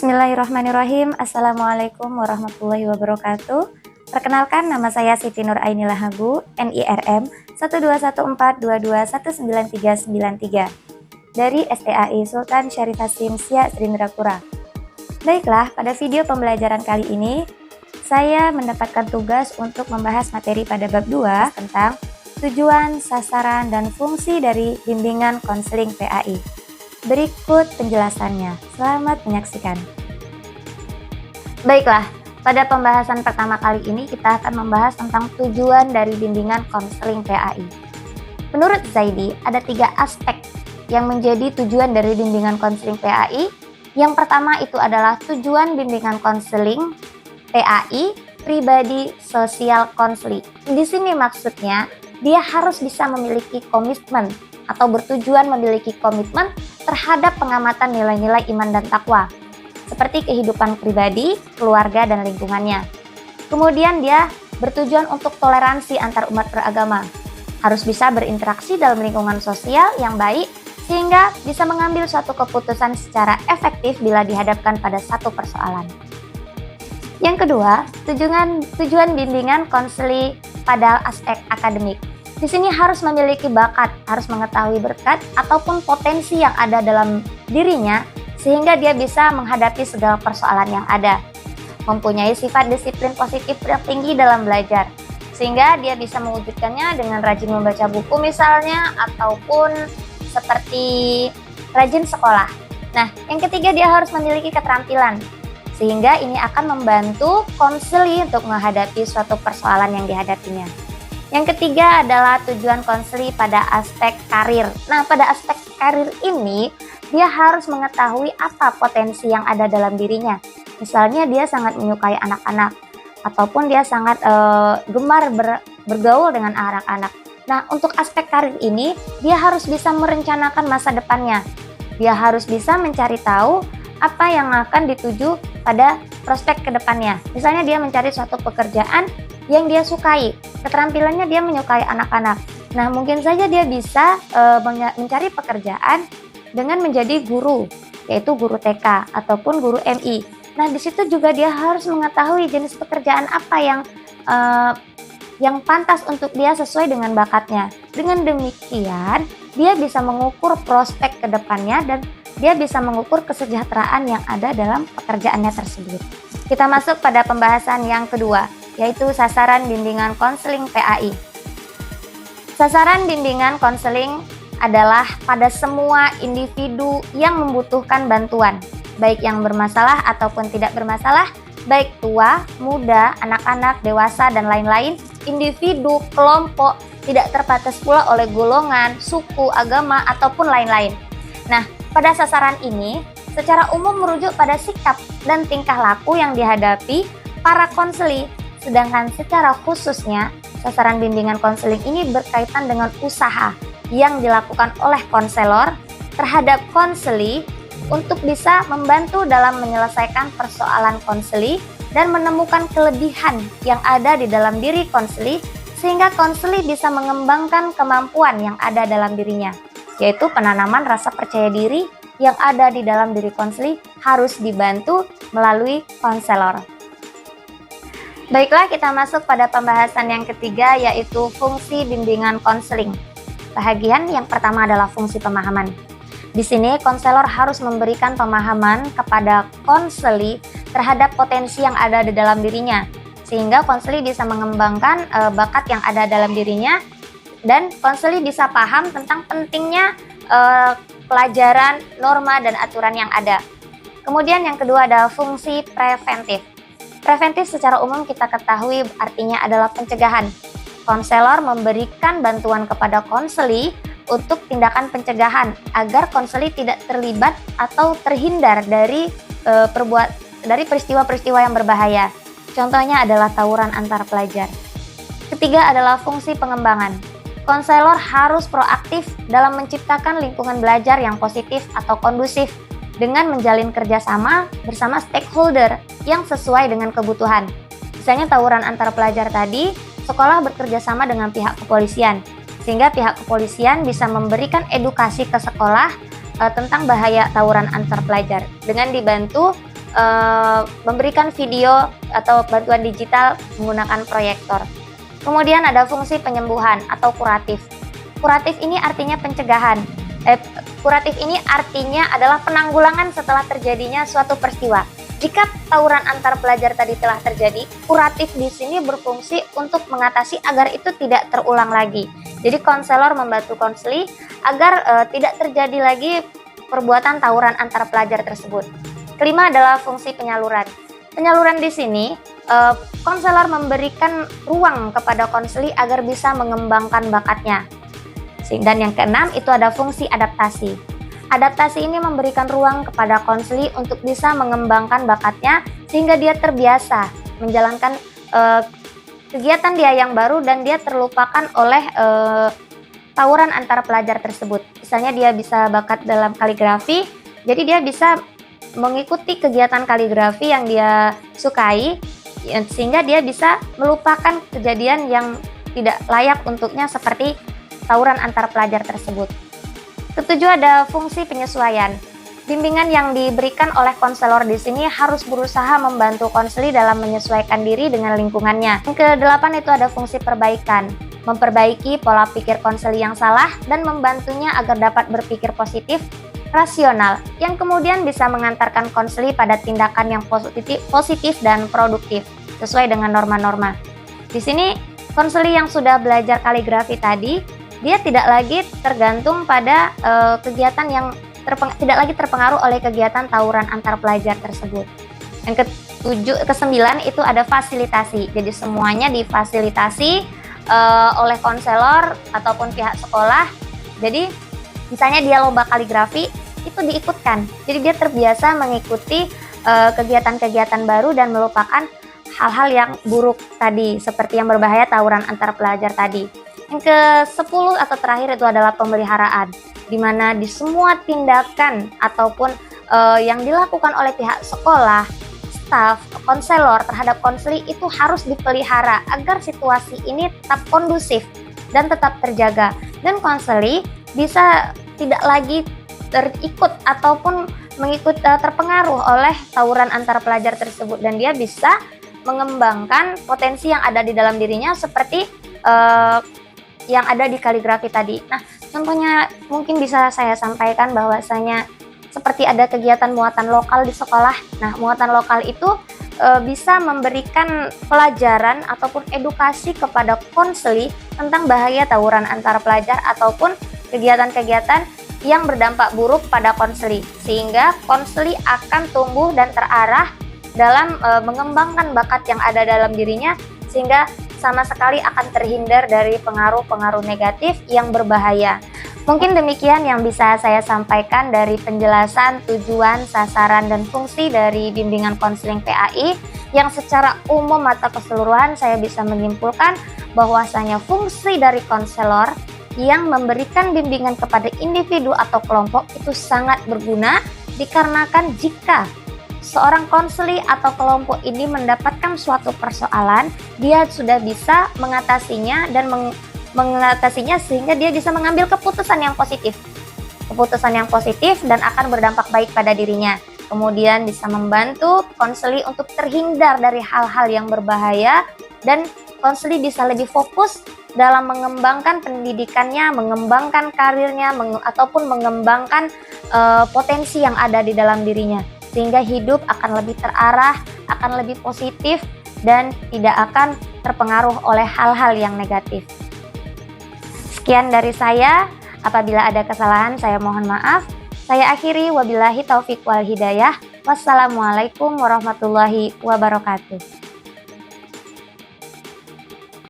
Bismillahirrahmanirrahim. Assalamualaikum warahmatullahi wabarakatuh. Perkenalkan, nama saya Siti Nur Aini Lahabu, NIRM 12142219393 dari STAI Sultan Syarif Hasim Siak Srindrapura. Baiklah, pada video pembelajaran kali ini saya mendapatkan tugas untuk membahas materi pada bab 2 tentang tujuan, sasaran, dan fungsi dari bimbingan konseling PAI. Berikut penjelasannya. Selamat menyaksikan. Baiklah, pada pembahasan pertama kali ini kita akan membahas tentang tujuan dari bimbingan konseling PAI. Menurut Zaidi, ada 3 aspek yang menjadi tujuan dari bimbingan konseling PAI. Yang pertama itu adalah tujuan bimbingan konseling PAI pribadi sosial konseling. Di sini maksudnya dia harus bisa memiliki komitmen atau bertujuan memiliki komitmen terhadap pengamatan nilai-nilai iman dan takwa, seperti kehidupan pribadi, keluarga, dan lingkungannya. Kemudian dia bertujuan untuk toleransi antar umat beragama, harus bisa berinteraksi dalam lingkungan sosial yang baik, sehingga bisa mengambil suatu keputusan secara efektif bila dihadapkan pada satu persoalan. Yang kedua, tujuan bimbingan konseling pada aspek akademik. Di sini harus memiliki bakat, harus mengetahui berkat ataupun potensi yang ada dalam dirinya sehingga dia bisa menghadapi segala persoalan yang ada. Mempunyai sifat disiplin positif yang tinggi dalam belajar sehingga dia bisa mewujudkannya dengan rajin membaca buku misalnya ataupun seperti rajin sekolah. Nah, yang ketiga dia harus memiliki keterampilan sehingga ini akan membantu konseling untuk menghadapi suatu persoalan yang dihadapinya. Yang ketiga adalah tujuan konseling pada aspek karir. Nah, pada aspek karir ini, dia harus mengetahui apa potensi yang ada dalam dirinya. Misalnya dia sangat menyukai anak-anak, ataupun dia sangat gemar bergaul dengan anak-anak. Nah, untuk aspek karir ini, dia harus bisa merencanakan masa depannya. Dia harus bisa mencari tahu apa yang akan dituju pada prospek ke depannya. Misalnya dia mencari suatu pekerjaan yang dia sukai, keterampilannya dia menyukai anak-anak. Nah, mungkin saja dia bisa mencari pekerjaan dengan menjadi guru, yaitu guru TK ataupun guru MI. Nah, di situ juga dia harus mengetahui jenis pekerjaan apa yang pantas untuk dia sesuai dengan bakatnya. Dengan demikian, dia bisa mengukur prospek ke depannya dan dia bisa mengukur kesejahteraan yang ada dalam pekerjaannya tersebut. Kita masuk pada pembahasan yang kedua, yaitu sasaran bimbingan konseling PAI. Sasaran bimbingan konseling adalah pada semua individu yang membutuhkan bantuan, baik yang bermasalah ataupun tidak bermasalah, baik tua, muda, anak-anak, dewasa, dan lain-lain, individu, kelompok, tidak terbatas pula oleh golongan, suku, agama, ataupun lain-lain. Nah, pada sasaran ini, secara umum merujuk pada sikap dan tingkah laku yang dihadapi para konseling. Sedangkan secara khususnya, sasaran bimbingan konseling ini berkaitan dengan usaha yang dilakukan oleh konselor terhadap konseli untuk bisa membantu dalam menyelesaikan persoalan konseli dan menemukan kelebihan yang ada di dalam diri konseli sehingga konseli bisa mengembangkan kemampuan yang ada dalam dirinya, yaitu penanaman rasa percaya diri yang ada di dalam diri konseli harus dibantu melalui konselor. Baiklah, kita masuk pada pembahasan yang ketiga, yaitu fungsi bimbingan konseling. Bahagian yang pertama adalah fungsi pemahaman. Di sini konselor harus memberikan pemahaman kepada konseli terhadap potensi yang ada di dalam dirinya, sehingga konseli bisa mengembangkan bakat yang ada dalam dirinya dan konseli bisa paham tentang pentingnya pelajaran, norma, dan aturan yang ada. Kemudian yang kedua adalah fungsi preventif. Preventif secara umum kita ketahui artinya adalah pencegahan. Konselor memberikan bantuan kepada konseli untuk tindakan pencegahan agar konseli tidak terlibat atau terhindar dari peristiwa-peristiwa yang berbahaya. Contohnya adalah tawuran antar pelajar. Ketiga adalah fungsi pengembangan. Konselor harus proaktif dalam menciptakan lingkungan belajar yang positif atau kondusif dengan menjalin kerjasama bersama stakeholder yang sesuai dengan kebutuhan. Misalnya tawuran antar pelajar tadi, sekolah bekerja sama dengan pihak kepolisian, sehingga pihak kepolisian bisa memberikan edukasi ke sekolah tentang bahaya tawuran antar pelajar dengan dibantu memberikan video atau bantuan digital menggunakan proyektor. Kemudian ada fungsi penyembuhan atau kuratif. Kuratif ini artinya pencegahan. Kuratif ini artinya adalah penanggulangan setelah terjadinya suatu peristiwa. Jika tawuran antar pelajar tadi telah terjadi, kuratif di sini berfungsi untuk mengatasi agar itu tidak terulang lagi. Jadi konselor membantu konseli agar tidak terjadi lagi perbuatan tawuran antar pelajar tersebut. Kelima adalah fungsi penyaluran. Penyaluran di sini konselor memberikan ruang kepada konseli agar bisa mengembangkan bakatnya. Dan yang keenam itu ada fungsi adaptasi. Adaptasi ini memberikan ruang kepada konseli untuk bisa mengembangkan bakatnya sehingga dia terbiasa menjalankan kegiatan dia yang baru dan dia terlupakan oleh tawuran antara pelajar tersebut. Misalnya dia bisa bakat dalam kaligrafi, jadi dia bisa mengikuti kegiatan kaligrafi yang dia sukai sehingga dia bisa melupakan kejadian yang tidak layak untuknya seperti tawuran antar pelajar tersebut. Ketujuh ada fungsi penyesuaian. Bimbingan yang diberikan oleh konselor di sini harus berusaha membantu konseli dalam menyesuaikan diri dengan lingkungannya. Yang kedelapan itu ada fungsi perbaikan. Memperbaiki pola pikir konseli yang salah dan membantunya agar dapat berpikir positif, rasional, yang kemudian bisa mengantarkan konseli pada tindakan yang positif dan produktif sesuai dengan norma-norma. Di sini konseli yang sudah belajar kaligrafi tadi dia tidak lagi tergantung pada kegiatan yang tidak lagi terpengaruh oleh kegiatan tawuran antar pelajar tersebut. Yang kesembilan itu ada fasilitasi. Jadi semuanya difasilitasi oleh konselor ataupun pihak sekolah. Jadi misalnya dia lomba kaligrafi itu diikutkan. Jadi dia terbiasa mengikuti kegiatan-kegiatan baru dan melupakan hal-hal yang buruk tadi seperti yang berbahaya tawuran antar pelajar tadi. Yang ke-10 atau terakhir itu adalah pemeliharaan, di mana di semua tindakan ataupun yang dilakukan oleh pihak sekolah, staf, konselor terhadap konseli itu harus dipelihara agar situasi ini tetap kondusif dan tetap terjaga. Dan konseli bisa tidak lagi terikut ataupun terpengaruh oleh tawuran antar pelajar tersebut dan dia bisa mengembangkan potensi yang ada di dalam dirinya seperti yang ada di kaligrafi tadi. Nah, contohnya mungkin bisa saya sampaikan bahwasanya seperti ada kegiatan muatan lokal di sekolah. Nah, muatan lokal itu bisa memberikan pelajaran ataupun edukasi kepada konseli tentang bahaya tawuran antar pelajar ataupun kegiatan-kegiatan yang berdampak buruk pada konseli, sehingga konseli akan tumbuh dan terarah dalam mengembangkan bakat yang ada dalam dirinya sehingga sama sekali akan terhindar dari pengaruh-pengaruh negatif yang berbahaya. Mungkin demikian yang bisa saya sampaikan dari penjelasan tujuan, sasaran, dan fungsi dari bimbingan konseling PAI yang secara umum atau keseluruhan saya bisa menyimpulkan bahwasanya fungsi dari konselor yang memberikan bimbingan kepada individu atau kelompok itu sangat berguna dikarenakan jika seorang konseli atau kelompok ini mendapatkan suatu persoalan, dia sudah bisa mengatasinya dan mengatasinya sehingga dia bisa mengambil keputusan yang positif. Keputusan yang positif dan akan berdampak baik pada dirinya. Kemudian bisa membantu konseli untuk terhindar dari hal-hal yang berbahaya dan konseli bisa lebih fokus dalam mengembangkan pendidikannya, mengembangkan karirnya, ataupun mengembangkan potensi yang ada di dalam dirinya. Sehingga hidup akan lebih terarah, akan lebih positif, dan tidak akan terpengaruh oleh hal-hal yang negatif. Sekian dari saya, apabila ada kesalahan saya mohon maaf. Saya akhiri, wabillahi taufiq wal hidayah. Wassalamualaikum warahmatullahi wabarakatuh.